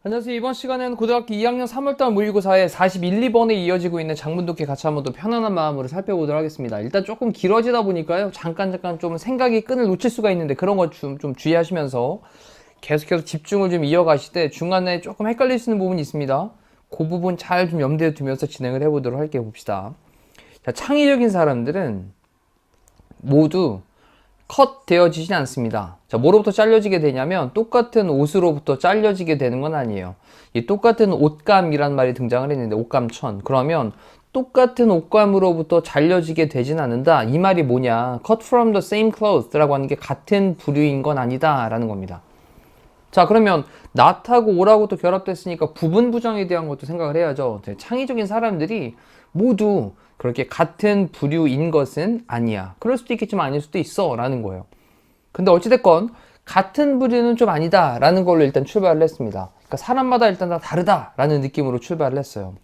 안녕하세요. 이번 시간에는 고등학교 2학년 3월달 모의고사의 41, 2번에 이어지고 있는 작문독해 같이 한번 더 편안한 마음으로 살펴보도록 하겠습니다. 일단 조금 길어지다 보니까요. 잠깐 좀 생각이 끈을 놓칠 수가 있는데 그런 것 좀 주의하시면서 계속해서 집중을 좀 이어가시되 중간에 조금 헷갈릴 수 있는 부분이 있습니다. 그 부분 잘 좀 염두에 두면서 진행을 해보도록 할게요. 봅시다. 자, 창의적인 사람들은 모두 컷 되어지지 않습니다. 자, 뭐로부터 잘려지게 되냐면 똑같은 옷으로부터 잘려지게 되는 건 아니에요. 이 똑같은 옷감이란 말이 등장을 했는데 옷감천. 그러면 똑같은 옷감으로부터 잘려지게 되진 않는다. 이 말이 뭐냐? cut from the same cloth 라고 하는 게 같은 부류인 건 아니다 라는 겁니다. 자, 그러면 not하고 or하고 또 결합됐으니까 부분 부정에 대한 것도 생각을 해야죠. 창의적인 사람들이 모두 그렇게 같은 부류인 것은 아니야. 그럴 수도 있겠지만 아닐 수도 있어 라는 거예요. 근데 어찌됐건 같은 부류는 좀 아니다 라는 걸로 일단 출발을 했습니다. 그러니까 사람마다 일단 다 다르다 라는 느낌으로 출발을 했어요.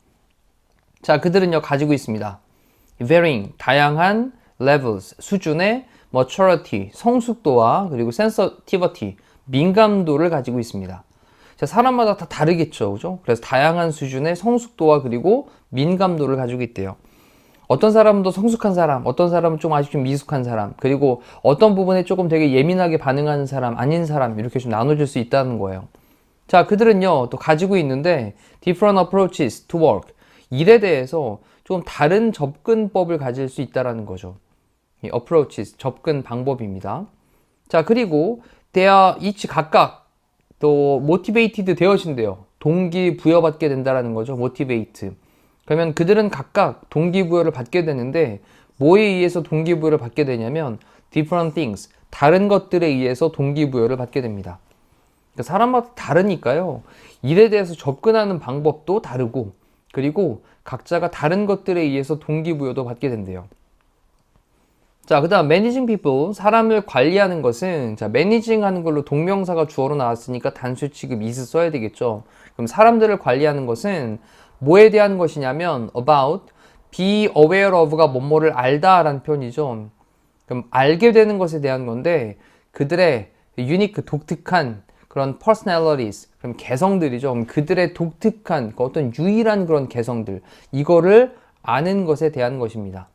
자, 그들은요 가지고 있습니다. varying, 다양한 levels, 수준의 maturity, 성숙도와 그리고 sensitivity, 민감도를 가지고 있습니다. 자, 사람마다 다 다르겠죠, 그죠? 그래서 다양한 수준의 성숙도와 그리고 민감도를 가지고 있대요. 어떤 사람은 더 성숙한 사람, 어떤 사람은 좀 아직 좀 미숙한 사람, 그리고 어떤 부분에 조금 되게 예민하게 반응하는 사람, 아닌 사람 이렇게 좀 나눠질 수 있다는 거예요. 자, 그들은요 또 가지고 있는데 different approaches to work, 일에 대해서 좀 다른 접근법을 가질 수 있다라는 거죠. 이 approaches, 접근 방법입니다. 자, 그리고 they are each 각각 또 motivated 되어진대요. 동기부여받게 된다라는 거죠. motivate. 그러면 그들은 각각 동기부여를 받게 되는데 뭐에 의해서 동기부여를 받게 되냐면 different things, 다른 것들에 의해서 동기부여를 받게 됩니다. 그러니까 사람마다 다르니까요. 일에 대해서 접근하는 방법도 다르고 그리고 각자가 다른 것들에 의해서 동기부여도 받게 된대요. 자, 그 다음 managing people, 사람을 관리하는 것은 자, managing 하는 걸로 동명사가 주어로 나왔으니까 단수 취급 is 써야 되겠죠. 그럼 사람들을 관리하는 것은 뭐에 대한 것이냐면 about, be aware of가 뭐뭐를 알다 라는 표현이죠. 그럼 알게 되는 것에 대한 건데 그들의 unique, 독특한 그런 personalities, 그럼 개성들이죠. 그럼 그들의 독특한 어떤 유일한 그런 개성들, 이거를 아는 것에 대한 것입니다.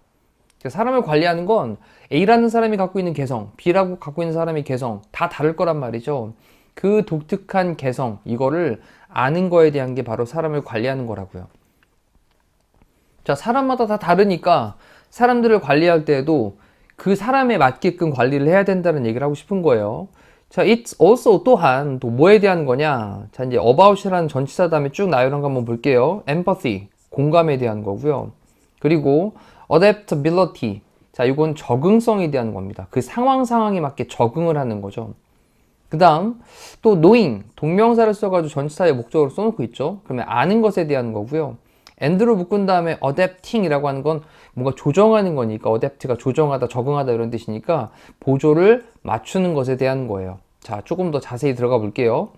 사람을 관리하는 건 A라는 사람이 갖고 있는 개성, B라고 갖고 있는 사람의 개성 다 다를 거란 말이죠. 그 독특한 개성, 이거를 아는 거에 대한 게 바로 사람을 관리하는 거라고요. 자, 사람마다 다 다르니까 사람들을 관리할 때에도 그 사람에 맞게끔 관리를 해야 된다는 얘기를 하고 싶은 거예요. 자, it's also 또한 또 뭐에 대한 거냐? 자, 이제 about이라는 전치사 다음에 쭉 나열한 거 한번 볼게요. empathy, 공감에 대한 거고요. 그리고 adaptability, 자, 이건 적응성에 대한 겁니다. 그 상황에 맞게 적응을 하는 거죠. 그 다음 또 knowing, 동명사를 써가지고 전치사의 목적으로 써놓고 있죠. 그러면 아는 것에 대한 거고요. and로 묶은 다음에 adapting 이라고 하는 건 뭔가 조정하는 거니까 adapt가 조정하다, 적응하다 이런 뜻이니까 보조를 맞추는 것에 대한 거예요. 자, 조금 더 자세히 들어가 볼게요.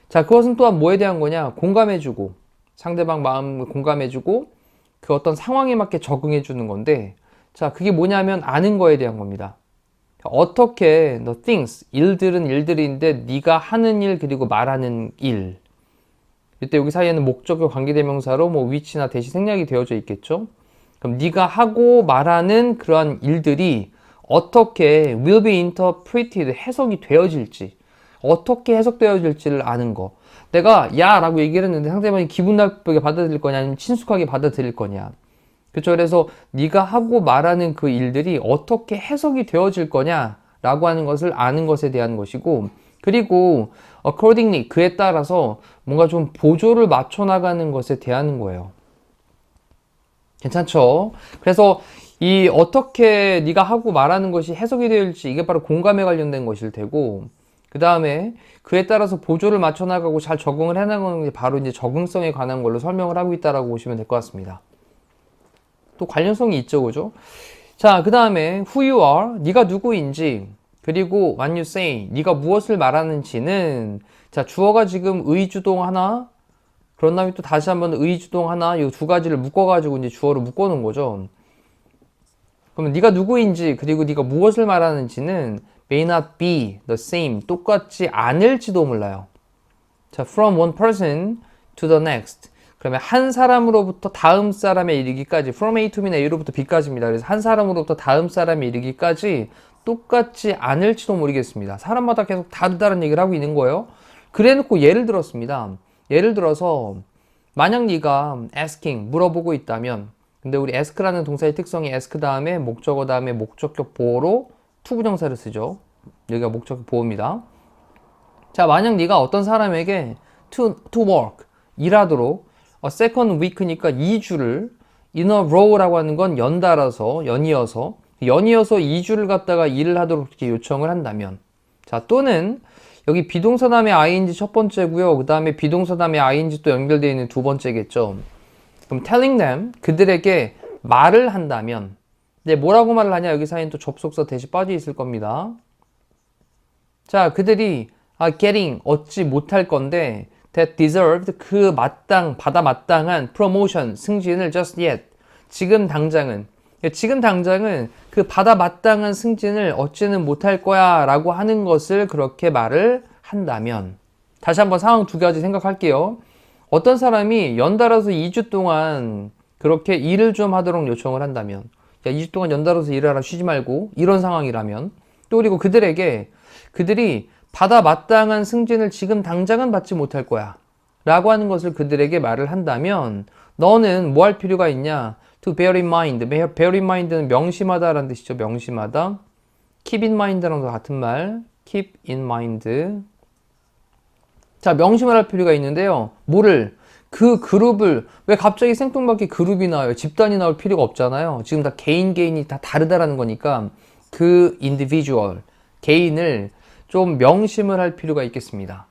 자, 그것은 또한 뭐에 대한 거냐? 공감해주고, 상대방 마음을 공감해주고 그 어떤 상황에 맞게 적응해주는 건데, 자, 그게 뭐냐면 아는 거에 대한 겁니다. 어떻게 the things, 일들은 일들인데 네가 하는 일 그리고 말하는 일, 이때 여기 사이에는 목적어 관계대명사로 뭐 which나 대시 생략이 되어져 있겠죠. 그럼 네가 하고 말하는 그러한 일들이 어떻게 will be interpreted, 해석이 되어질지, 어떻게 해석되어질지를 아는 거. 내가 야 라고 얘기를 했는데 상대방이 기분 나쁘게 받아들일 거냐 아니면 친숙하게 받아들일 거냐. 그렇죠. 그래서 네가 하고 말하는 그 일들이 어떻게 해석이 되어질 거냐 라고 하는 것을 아는 것에 대한 것이고, 그리고 accordingly, 그에 따라서 뭔가 좀 보조를 맞춰 나가는 것에 대한 거예요. 괜찮죠? 그래서 이 어떻게 네가 하고 말하는 것이 해석이 될지, 이게 바로 공감에 관련된 것일 테고, 그 다음에 그에 따라서 보조를 맞춰 나가고 잘 적응을 해 나가는 게 바로 이제 적응성에 관한 걸로 설명을 하고 있다라고 보시면 될 것 같습니다. 또 관련성이 있죠, 그죠? 자, 그 다음에 who you are, 네가 누구인지, 그리고 what you say, 네가 무엇을 말하는지는, 자, 주어가 지금 의주동 하나, 그런 다음에 또 다시 한번 의주동 하나, 이 두 가지를 묶어가지고 이제 주어를 묶어놓은 거죠. 그러면 네가 누구인지 그리고 네가 무엇을 말하는지는 may not be the same, 똑같지 않을지도 몰라요. 자, from one person to the next. 그러면 한 사람으로부터 다음 사람에 이르기까지, from A to B는 A로부터 B까지입니다. 그래서 한 사람으로부터 다음 사람에 이르기까지 똑같지 않을지도 모르겠습니다. 사람마다 계속 다르다는 얘기를 하고 있는 거예요. 그래놓고 예를 들었습니다. 예를 들어서 만약 네가 asking, 물어보고 있다면, 근데 우리 ask라는 동사의 특성이 ask 다음에 목적어 다음에 목적격 보어로 투부정사를 쓰죠. 여기가 목적격 보어입니다. 자, 만약 네가 어떤 사람에게 to work, 일하도록 a second week니까 2주를 in a row라고 하는 건 연달아서, 연이어서 2주를 갖다가 일을 하도록 이렇게 요청을 한다면, 자, 또는 여기 비동사 다음에 ing 첫 번째고요. 그 다음에 비동사 다음에 ing 또 연결되어 있는 두 번째겠죠. 그럼 telling them, 그들에게 말을 한다면, 근데 뭐라고 말을 하냐? 여기 사이엔 또 접속사 대시 빠져 있을 겁니다. 자, 그들이 getting, 얻지 못할 건데 that deserved, 그 받아 마땅한 promotion, 승진을 just yet, 지금 당장은 그 받아 마땅한 승진을 얻지는 못할 거야 라고 하는 것을 그렇게 말을 한다면, 다시 한번 상황 두 가지 생각할게요. 어떤 사람이 연달아서 2주 동안 그렇게 일을 좀 하도록 요청을 한다면, 야, 2주 동안 연달아서 일을 하라, 쉬지 말고, 이런 상황이라면, 또 그리고 그들이 받아 마땅한 승진을 지금 당장은 받지 못할 거야 라고 하는 것을 그들에게 말을 한다면, 너는 뭐 할 필요가 있냐? to bear in mind. bear in mind는 명심하다 라는 뜻이죠. 명심하다. keep in mind랑 같은 말. keep in mind. 자, 명심을 할 필요가 있는데요. 뭐를? 그 그룹을, 왜 갑자기 생뚱맞게 그룹이 나와요? 집단이 나올 필요가 없잖아요. 지금 다 개인이 다 다르다라는 거니까 그 individual, 개인을 좀 명심을 할 필요가 있겠습니다.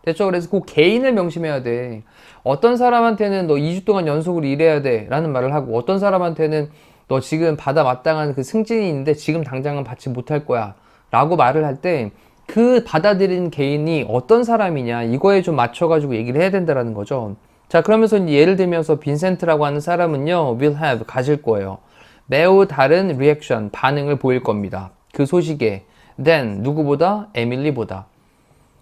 됐죠? 그래서 그 개인을 명심해야 돼. 어떤 사람한테는 너 2주 동안 연속으로 일해야 돼 라는 말을 하고, 어떤 사람한테는 너 지금 받아 마땅한 그 승진이 있는데 지금 당장은 받지 못할 거야 라고 말을 할 때, 그 받아들인 개인이 어떤 사람이냐, 이거에 좀 맞춰가지고 얘기를 해야 된다는 거죠. 자, 그러면서 이제 예를 들면서 빈센트라고 하는 사람은요, will have, 가질 거예요. 매우 다른 reaction, 반응을 보일 겁니다. 그 소식에 than, 누구보다? 에밀리보다.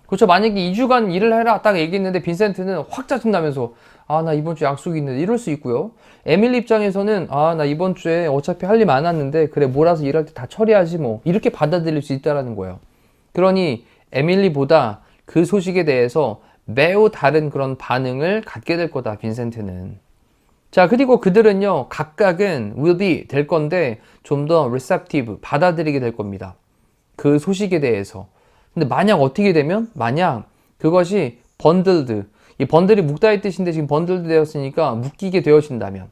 그렇죠. 만약에 2주간 일을 해라 딱 얘기했는데 빈센트는 확 짜증나면서 나 이번 주에 약속이 있는데, 이럴 수 있고요. 에밀리 입장에서는 나 이번 주에 어차피 할 일 많았는데 그래, 몰아서 일할 때 다 처리하지 뭐, 이렇게 받아들일 수 있다라는 거예요. 그러니 에밀리보다 그 소식에 대해서 매우 다른 그런 반응을 갖게 될 거다, 빈센트는. 자, 그리고 그들은요, 각각은 will be, 될 건데 좀 더 receptive, 받아들이게 될 겁니다. 그 소식에 대해서. 근데 만약 어떻게 되면, 만약 그것이 bundled, 이 번들이 묶다의 뜻인데 지금 bundled 되었으니까 묶이게 되어진다면,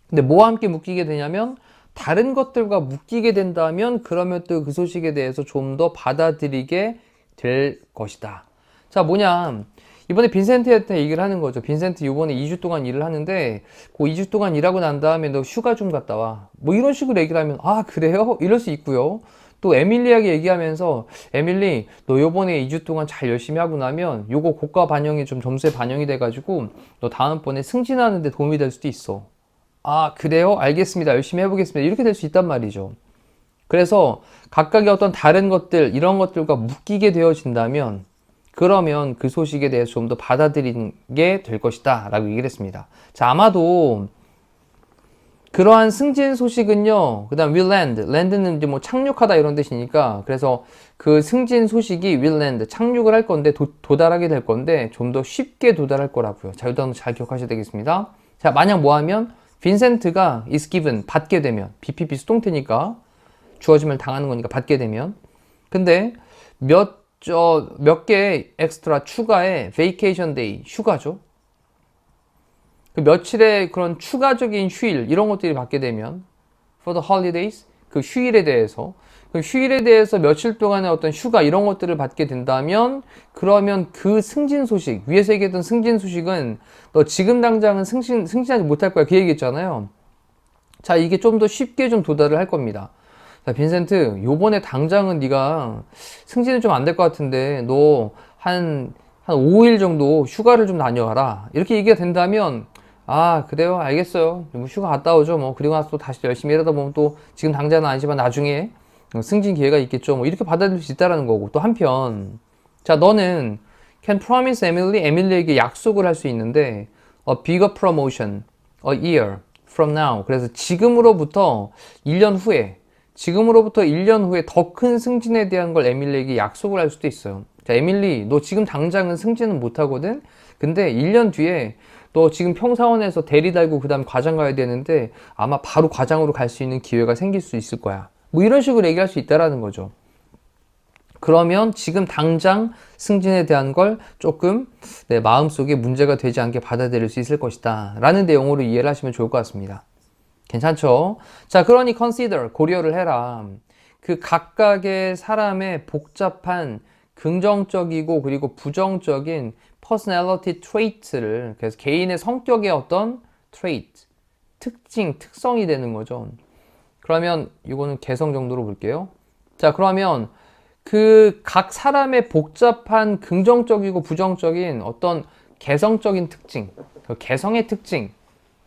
근데 뭐와 함께 묶이게 되냐면 다른 것들과 묶이게 된다면, 그러면 또 그 소식에 대해서 좀 더 받아들이게 될 것이다. 자, 뭐냐, 이번에 빈센트한테 얘기를 하는 거죠. 빈센트 이번에 2주 동안 일을 하는데 그 2주 동안 일하고 난 다음에 너 휴가 좀 갔다 와, 뭐 이런 식으로 얘기를 하면 그래요? 이럴 수 있고요. 또 에밀리에게 얘기하면서, 에밀리 너 요번에 2주 동안 잘 열심히 하고 나면 요거 고가 반영이 좀 점수에 반영이 돼가지고 너 다음번에 승진하는 데 도움이 될 수도 있어. 그래요? 알겠습니다. 열심히 해보겠습니다. 이렇게 될 수 있단 말이죠. 그래서 각각의 어떤 다른 것들, 이런 것들과 묶이게 되어진다면, 그러면 그 소식에 대해서 좀 더 받아들이게 될 것이다 라고 얘기를 했습니다. 자, 아마도 그러한 승진 소식은요, 그 다음 will land, land는 이제 뭐 착륙하다 이런 뜻이니까, 그래서 그 승진 소식이 will land, 착륙을 할 건데, 도달하게 될 건데 좀 더 쉽게 도달할 거라고요. 자, 이거 잘 기억하셔야 되겠습니다. 자, 만약 뭐 하면 빈센트가 is given, 받게 되면, BPP 수동태니까 주어짐을 당하는 거니까 받게 되면, 근데 몇 개 엑스트라 추가의 vacation day, 휴가죠. 그 며칠의 그런 추가적인 휴일, 이런 것들이 받게 되면, for the holidays, 그 휴일에 대해서, 그 휴일에 대해서 며칠 동안의 어떤 휴가, 이런 것들을 받게 된다면, 그러면 그 승진 소식, 위에서 얘기했던 승진 소식은 너 지금 당장은 승진하지 못할 거야, 그 얘기했잖아요. 자, 이게 좀 더 쉽게 좀 도달을 할 겁니다. 자, 빈센트, 요번에 당장은 네가 승진은 좀 안 될 것 같은데 너 한 5일 정도 휴가를 좀 다녀와라, 이렇게 얘기가 된다면 아, 그래요? 알겠어요. 뭐 휴가 갔다 오죠. 뭐, 그리고 나서 또 다시 열심히 일하다 보면 또 지금 당장은 아니지만 나중에 승진 기회가 있겠죠. 뭐, 이렇게 받아들일 수 있다라는 거고. 또 한편, 자, 너는 can promise Emily, 에밀리에게 약속을 할 수 있는데, a bigger promotion, a year from now. 그래서 지금으로부터 1년 후에, 지금으로부터 1년 후에 더 큰 승진에 대한 걸 에밀리에게 약속을 할 수도 있어요. 자, 에밀리, 너 지금 당장은 승진은 못 하거든? 근데 1년 뒤에 너 지금 평사원에서 대리 달고 그 다음 과장 가야 되는데 아마 바로 과장으로 갈 수 있는 기회가 생길 수 있을 거야. 뭐 이런 식으로 얘기할 수 있다라는 거죠. 그러면 지금 당장 승진에 대한 걸 조금 내 마음속에 문제가 되지 않게 받아들일 수 있을 것이다 라는 내용으로 이해를 하시면 좋을 것 같습니다. 괜찮죠? 자, 그러니 consider, 고려를 해라. 그 각각의 사람의 복잡한 긍정적이고 그리고 부정적인 personality traits를, 그래서 개인의 성격의 어떤 trait, 특징, 특성이 되는 거죠. 그러면 이거는 개성 정도로 볼게요. 자, 그러면 그 각 사람의 복잡한 긍정적이고 부정적인 어떤 개성적인 특징, 그 개성의 특징,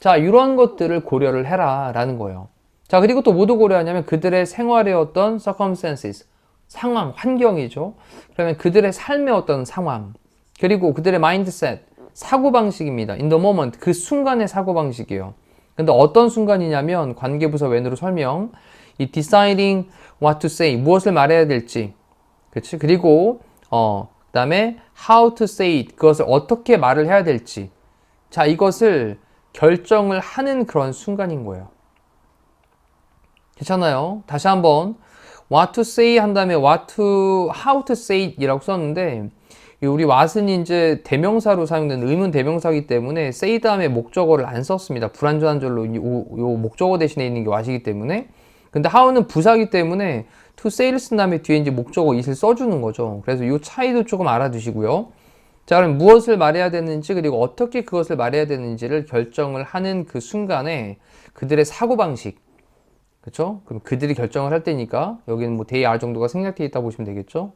자, 이런 것들을 고려를 해라 라는 거예요. 자, 그리고 또 뭐도 고려하냐면 그들의 생활의 어떤 circumstances, 상황, 환경이죠. 그러면 그들의 삶의 어떤 상황, 그리고 그들의 mindset, 사고방식입니다. in the moment, 그 순간의 사고방식이에요. 근데 어떤 순간이냐면 관계부사 웬으로 설명, 이 deciding what to say, 무엇을 말해야 될지, 그치? 그리고 그 다음에 how to say it, 그것을 어떻게 말을 해야 될지, 자, 이것을 결정을 하는 그런 순간인 거예요. 괜찮아요? 다시 한번 what to say 한 다음에 how to say it 이라고 썼는데, 우리 what은 이제 대명사로 사용되는 의문 대명사이기 때문에 say 다음에 목적어를 안 썼습니다. 불완전한 절로 요 목적어 대신에 있는 게 what이기 때문에. 근데 how는 부사기 때문에 to say를 쓴 다음에 뒤에 이제 목적어 it을 써주는 거죠. 그래서 요 차이도 조금 알아두시고요. 자, 그럼 무엇을 말해야 되는지 그리고 어떻게 그것을 말해야 되는지를 결정을 하는 그 순간에 그들의 사고방식, 그렇죠? 그럼 그들이 결정을 할 때니까 여기는 뭐 they are 정도가 생략되어 있다 보시면 되겠죠?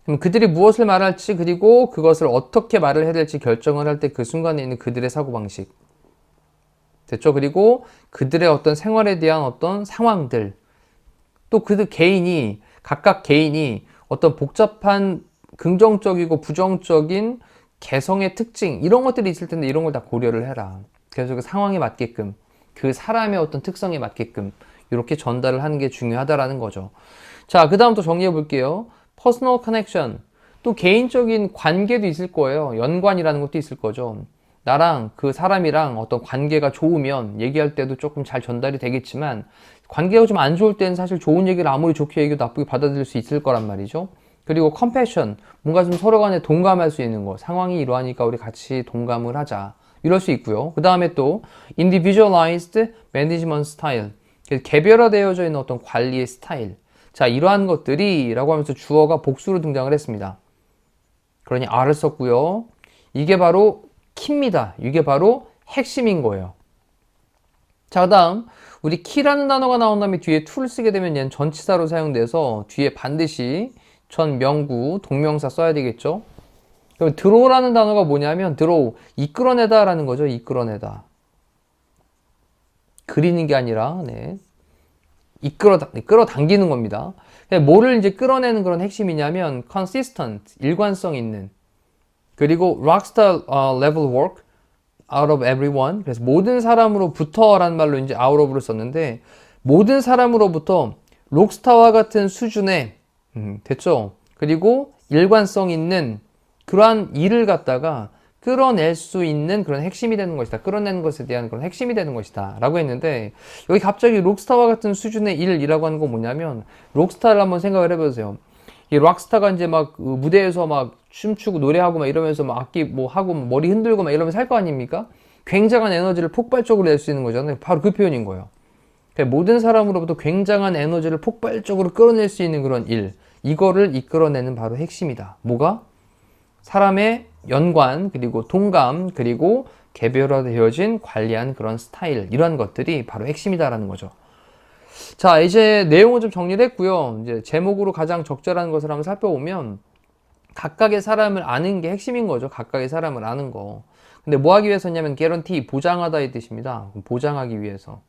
그럼 그들이 무엇을 말할지 그리고 그것을 어떻게 말을 해야 될지 결정을 할 때 그 순간에 있는 그들의 사고방식, 됐죠? 그리고 그들의 어떤 생활에 대한 어떤 상황들, 또 그들 개인이, 각각 개인이 어떤 복잡한 긍정적이고 부정적인 개성의 특징, 이런 것들이 있을 텐데 이런 걸 다 고려를 해라. 그래서 그 상황에 맞게끔, 그 사람의 어떤 특성에 맞게끔 이렇게 전달을 하는 게 중요하다라는 거죠. 자, 그 다음 또 정리해 볼게요. personal connection, 또 개인적인 관계도 있을 거예요. 연관이라는 것도 있을 거죠. 나랑 그 사람이랑 어떤 관계가 좋으면 얘기할 때도 조금 잘 전달이 되겠지만, 관계가 좀 안 좋을 때는 사실 좋은 얘기를 아무리 좋게 얘기해도 나쁘게 받아들일 수 있을 거란 말이죠. 그리고 compassion, 뭔가 좀 서로 간에 동감할 수 있는 거, 상황이 이러하니까 우리 같이 동감을 하자, 이럴 수 있고요. 그 다음에 또 individualized management style, 개별화되어져 있는 어떤 관리의 스타일. 자, 이러한 것들이 라고 하면서 주어가 복수로 등장을 했습니다. 그러니 R을 썼고요. 이게 바로 키입니다. 이게 바로 핵심인 거예요. 자, 그 다음 우리 키라는 단어가 나온 다음에 뒤에 to를 쓰게 되면 얘는 전치사로 사용돼서 뒤에 반드시 전 명구 동명사 써야 되겠죠. 그럼 draw라는 단어가 뭐냐면 draw, 이끌어내다 라는 거죠. 이끌어내다, 그리는 게 아니라 네, 끌어당기는 겁니다. 뭐를 이제 끌어내는 그런 핵심이냐면 consistent, 일관성 있는, 그리고 rockstar level work out of everyone. 그래서 모든 사람으로부터라는 말로 이제 out of를 썼는데, 모든 사람으로부터 록스타와 같은 수준의 됐죠? 그리고 일관성 있는 그러한 일을 갖다가 끌어낼 수 있는 그런 핵심이 되는 것이다. 끌어내는 것에 대한 그런 핵심이 되는 것이다. 라고 했는데, 여기 갑자기 록스타와 같은 수준의 일이라고 하는 건 뭐냐면, 록스타를 한번 생각을 해보세요. 이 록스타가 이제 막 무대에서 막 춤추고 노래하고 막 이러면서 막 악기 뭐 하고 머리 흔들고 막 이러면서 할 거 아닙니까? 굉장한 에너지를 폭발적으로 낼 수 있는 거잖아요. 바로 그 표현인 거예요. 그러니까 모든 사람으로부터 굉장한 에너지를 폭발적으로 끌어낼 수 있는 그런 일, 이거를 이끌어내는 바로 핵심이다. 뭐가? 사람의 연관, 그리고 동감, 그리고 개별화되어진 관리한 그런 스타일, 이러한 것들이 바로 핵심이다라는 거죠. 자, 이제 내용을 좀 정리를 했고요. 이제 제목으로 가장 적절한 것을 한번 살펴보면, 각각의 사람을 아는 게 핵심인 거죠. 각각의 사람을 아는 거. 근데 뭐 하기 위해서냐면 guarantee, 보장하다 이 뜻입니다. 보장하기 위해서.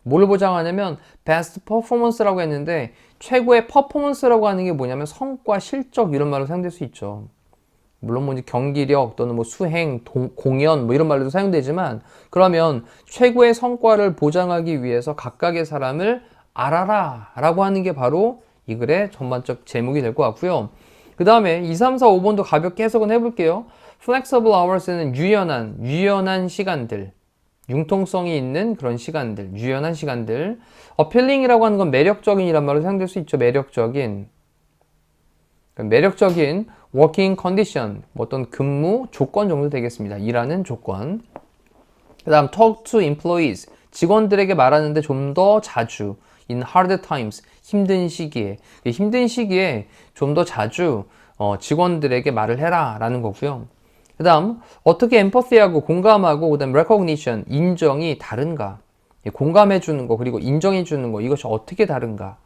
뭘 보장하냐면 best performance라고 했는데 최고의 퍼포먼스라고 하는 게 뭐냐면 성과, 실적 이런 말로 사용될 수 있죠. 물론 뭐 이제 경기력 또는 뭐 수행, 공연 뭐 이런 말로도 사용되지만 그러면 최고의 성과를 보장하기 위해서 각각의 사람을 알아라 라고 하는 게 바로 이 글의 전반적 제목이 될 것 같고요. 그 다음에 2, 3, 4, 5번도 가볍게 해석은 해볼게요. flexible hours는 유연한 시간들, 융통성이 있는 그런 시간들, 유연한 시간들. appealing이라고 하는 건 매력적인이란 말로 사용될 수 있죠. 매력적인 working condition, 뭐 어떤 근무 조건 정도 되겠습니다. 일하는 조건. 그 다음 talk to employees, 직원들에게 말하는데 좀 더 자주. in hard times, 힘든 시기에 좀 더 자주 직원들에게 말을 해라 라는 거고요. 그 다음 어떻게 empathy하고 공감하고 그 다음 recognition, 인정이 다른가. 공감해 주는 거 그리고 인정해 주는 거 이것이 어떻게 다른가.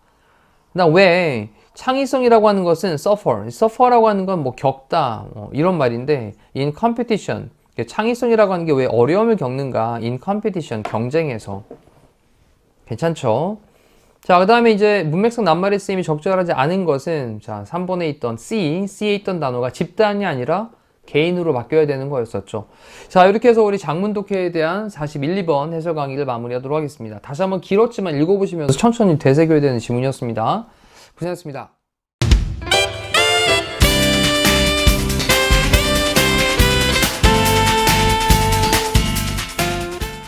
그 다음 왜 창의성이라고 하는 것은 suffer라고 하는 건 뭐 겪다 이런 말인데 in competition, 창의성이라고 하는 게 왜 어려움을 겪는가. in competition, 경쟁에서. 괜찮죠? 자, 그 다음에 이제 문맥상 낱말의 쓰임이 적절하지 않은 것은 자 3번에 있던 C에 있던 단어가 집단이 아니라 개인으로 바뀌어야 되는 거였었죠. 자, 이렇게 해서 우리 장문 독해에 대한 41, 2번 해설 강의를 마무리하도록 하겠습니다. 다시 한번 길었지만 읽어보시면서 천천히 되새겨야 되는 지문이었습니다. 고생하셨습니다.